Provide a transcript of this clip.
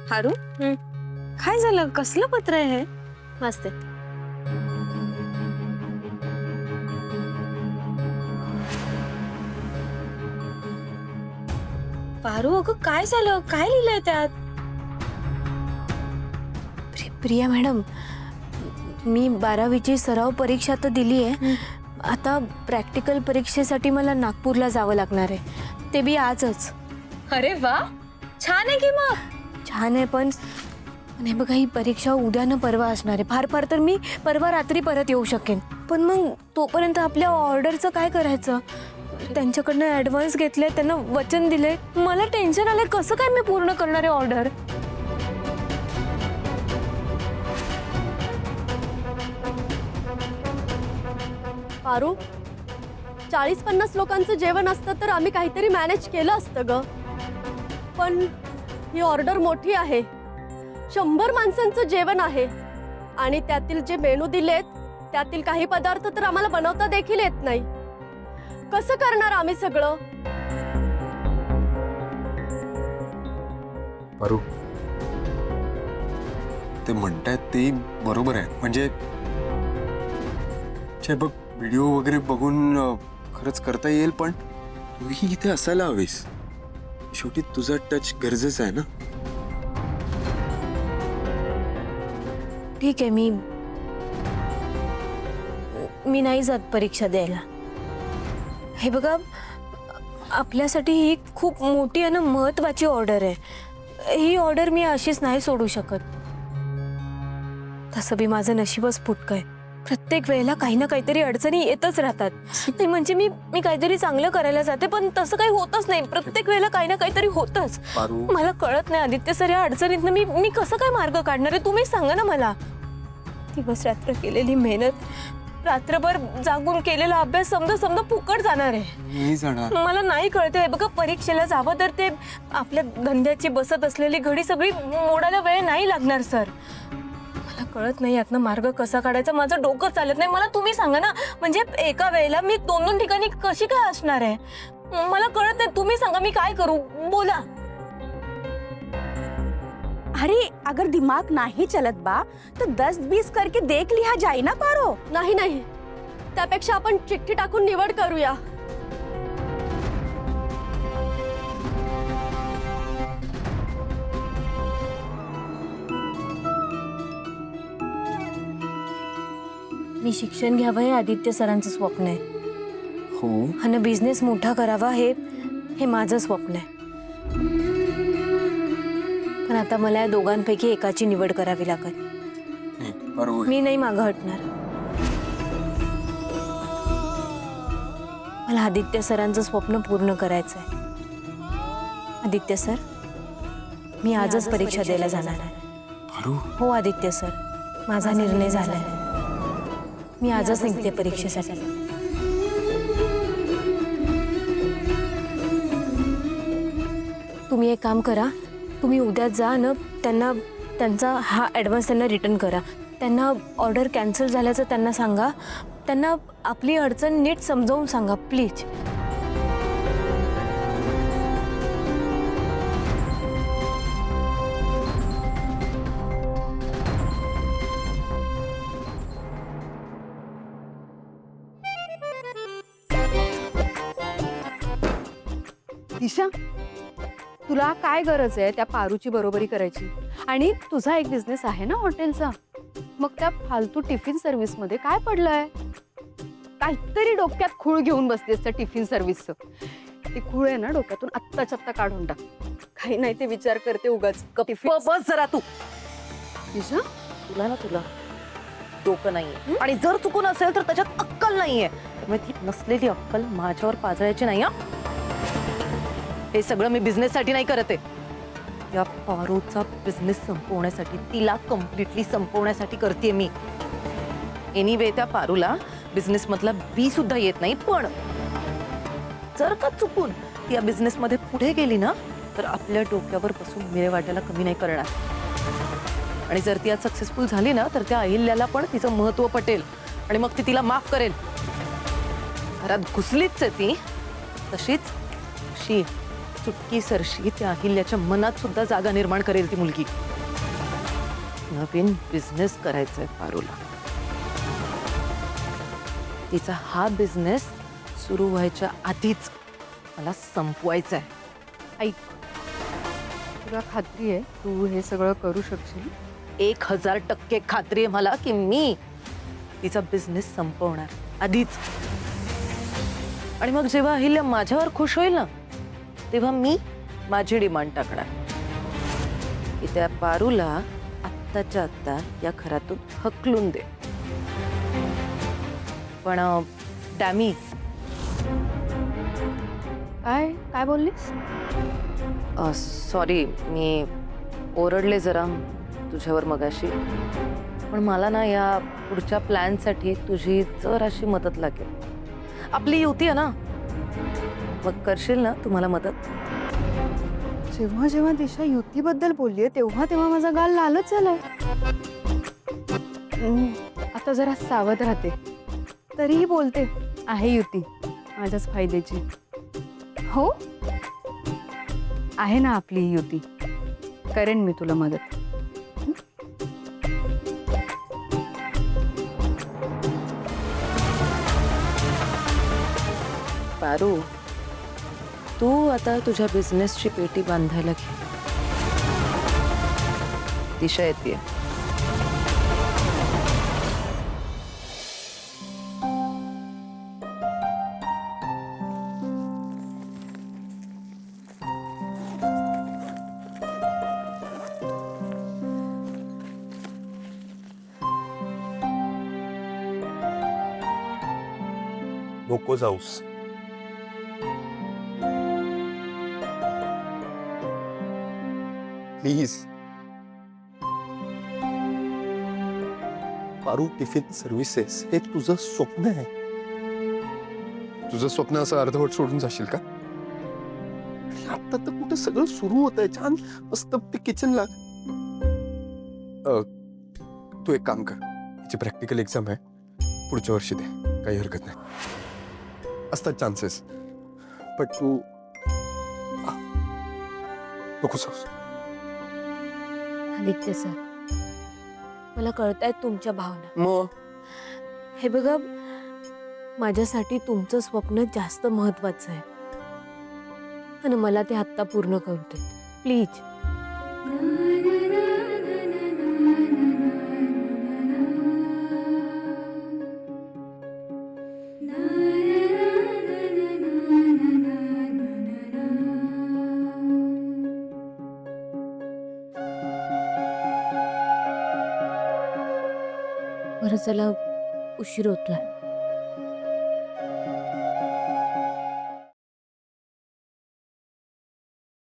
हारू काय झालं? कसलं पत्र आहे हे? मस्त आहे. पारू अगं काय झालं? काय लिहिलंय त्यात? प्रिया मॅडम, मी 12वीची सराव परीक्षा तर दिली आहे. आता प्रॅक्टिकल परीक्षेसाठी मला नागपूरला जावं लागणार आहे, ते बी आजच. अरे वा, छान आहे की मग. छान आहे, पण हे बघा, ही परीक्षा उद्या न परवा असणार आहे. फार फार तर मी परवा रात्री परत येऊ शकेन. पण मग तोपर्यंत आपल्या ऑर्डरचं काय करायचं? त्यांच्याकडनं ॲडव्हान्स घेतले, त्यांना वचन दिले. मला टेन्शन आलंय, कसं काय मी पूर्ण करणार आहे ऑर्डर? पारू, 40-50 लोकांचं जेवण असतं तर आम्ही काहीतरी मॅनेज केलं असतं ग. पण ही ऑर्डर मोठी आहे. 100 माणसांचं जेवण आहे आणि त्यातील जे मेनू दिलेत त्यातील काही पदार्थ तर आम्हाला बनवता देखील येत नाही. कसं करणार आम्ही सगळं? पारू, ते म्हणतायत ते बरोबर आहे. म्हणजे बघ, व्हिडिओ वगैरे बघून खरंच करता येईल, पण तूही इथे असायला हवीस. शेवटी तुझा टच गरजेचा आहे ना. ठीक आहे, मी नाही जात परीक्षा द्यायला. हे बघा, आपल्यासाठी ही खूप मोठी आणि महत्त्वाची ऑर्डर आहे. ही ऑर्डर मी अशीच नाही सोडू शकत. तसं बी माझं नशीबच फुटकं आहे. प्रत्येक वेळेला काही ना काहीतरी अडचणी येतच राहतात. नाही म्हणजे मी काहीतरी चांगलं करायला जाते, पण तसं काही होतच नाही. प्रत्येक वेळेला काही ना काहीतरी होतच. मला कळत नाही आदित्य सर, या अडचणीतनं मी कसं काय मार्ग काढणार आहे? तुम्ही सांगा ना मला. दिवस रात्र केलेली मेहनत, रात्रभर जागून केलेला अभ्यास समजा फुकट जाणार आहे. मला नाही कळतंय. बघा, परीक्षेला जावं तर ते आपल्या धंद्याची बसत असलेली घडी सगळी मोडायला वेळ नाही लागणार सर. मला कळत नाही यातनं मार्ग कसा काढायचा. माझं डोकं चालत नाही. मला तुम्ही सांगा ना, म्हणजे एका वेळेला मी 2-2 ठिकाणी कशी काय असणार आहे? मला कळत नाही. तुम्ही सांगा, मी काय करू? बोला. अरे अगर दिमाग नहीं चलत बा तो 10-20 करके देख लिया जाए ना पारो. नाही नाही, त्यापेक्षा आपण चिठ्ठी टाकून निवड करूया. मी शिक्षण घ्यावं हे आदित्य सरांचं स्वप्न आहे. हो, आणि बिझनेस मोठा करावा हे माझं स्वप्न आहे. पण आता मला या दोघांपैकी एकाची निवड करावी लागेल. बरोबर. मी नाही मागं हटणार. मला आदित्य सरांचं स्वप्न पूर्ण करायचं आहे. आदित्य सर, मी आजच परीक्षा द्यायला जाणार आहे. पारू, हो आदित्य सर, माझा निर्णय झालाय. मी आजच निघते परीक्षेसाठी. तुम्ही एक काम करा, तुम्ही उद्या जा ना, त्यांचा हा ॲडव्हान्स त्यांना रिटर्न करा. त्यांना ऑर्डर कॅन्सल झाल्याचं त्यांना सांगा. त्यांना आपली अडचण नीट समजावून सांगा प्लीज. दिशा, तुला काय गरज आहे त्या पारूची बरोबरी करायची? आणि तुझा एक बिझनेस आहे ना हॉटेलचा, मग त्या फालतू टिफिन सर्व्हिस मध्ये काय पडलंय? काहीतरी डोक्यात खूळ घेऊन बसतेस त्या टिफिन सर्व्हिसचं. ते खूळ आहे ना डोक्यातून आत्ताच्या आत्ता काढून टाक. काही नाही ते विचार करते उगाच. बस जरा तू. दिशा, तुला डोकं नाहीये, आणि जर चुकून असेल तर त्याच्यात अक्कल नाहीये. त्यामुळे ती नसलेली अक्कल माझ्यावर पाजळायची नाही. हे सगळं मी बिझनेस साठी नाही करत आहे. या पारूचा बिझनेस संपवण्यासाठी, तिला कम्प्लिटली संपवण्यासाठी करते मी. एनिवे, त्या पारूला बिझनेस मधला बी सुद्धा येत नाही. पण जर का चुकून ती या बिझनेस मध्ये पुढे गेली ना, तर आपल्या डोक्यावर बसून मिरे वाटायला कमी नाही करणार. आणि जर ती आज सक्सेसफुल झाली ना, तर त्या अहिल्याला पण तिचं महत्त्व पटेल आणि मग ती तिला माफ करेल. घरात घुसलीच आहे ती, तशीच चुटकी सरशी त्या अहिल्याच्या मनात सुद्धा जागा निर्माण करेल ती मुलगी. नवीन बिझनेस करायचंय पारूला. तिचा हा बिझनेस सुरू व्हायच्या आधीच मला संपवायचा आहे. ऐक, तुला खात्री आहे तू हे सगळं करू शकशील? 1000% खात्री आहे मला की मी तिचा बिझनेस संपवणार आधीच. आणि मग जेव्हा अहिल्या माझ्यावर खुश होईल ना, तेव्हा मी माझी डिमांड टाकणार की त्या पारूला आत्ताच्या आत्ता या घरातून हकलून दे. पण डॅमी, काय काय बोललीस? सॉरी, मी ओरडले जरा तुझ्यावर मगाशी. पण मला ना या पुढच्या प्लॅनसाठी तुझी जराशी मदत लागेल. आपली युती आहे ना, मग करशील ना तुम्हाला मदत? जेव्हा जेव्हा दिशा युतीबद्दल बोललीये तेव्हा तेव्हा माझा गाल लालच झालाय. आता जरा सावध राहते, तरीही बोलते आहे युती माझ्याच फायद्याची. हो आहे ना आपली ही युती, करेन मी तुला मदत. पारू, तू आता तुझ्या बिझनेसची पेटी बांधायला घे. दिशा येते. नको जाऊस. प्लीज. पारू, टिफिन सर्व्हिसेस हे तुझं स्वप्न आहे. तुझं स्वप्न असं अर्धवट सोडून जाशील का? आता तर कुठे सगळं सुरू होत आहे. छान मस्त ते किचनला. तू एक काम कर, हिची प्रॅक्टिकल एक्झाम आहे, पुढच्या वर्षी दे, काही हरकत नाही. असतात चान्सेस, पण तू नको जाऊस. आदित्य सर, मला कळतायत तुमच्या भावना. मग हे बघा, माझ्यासाठी तुमचं स्वप्न जास्त महत्वाचं आहे आणि मला ते आत्ता पूर्ण करू देत, प्लीज. बरं, चला, उशीर होतोय.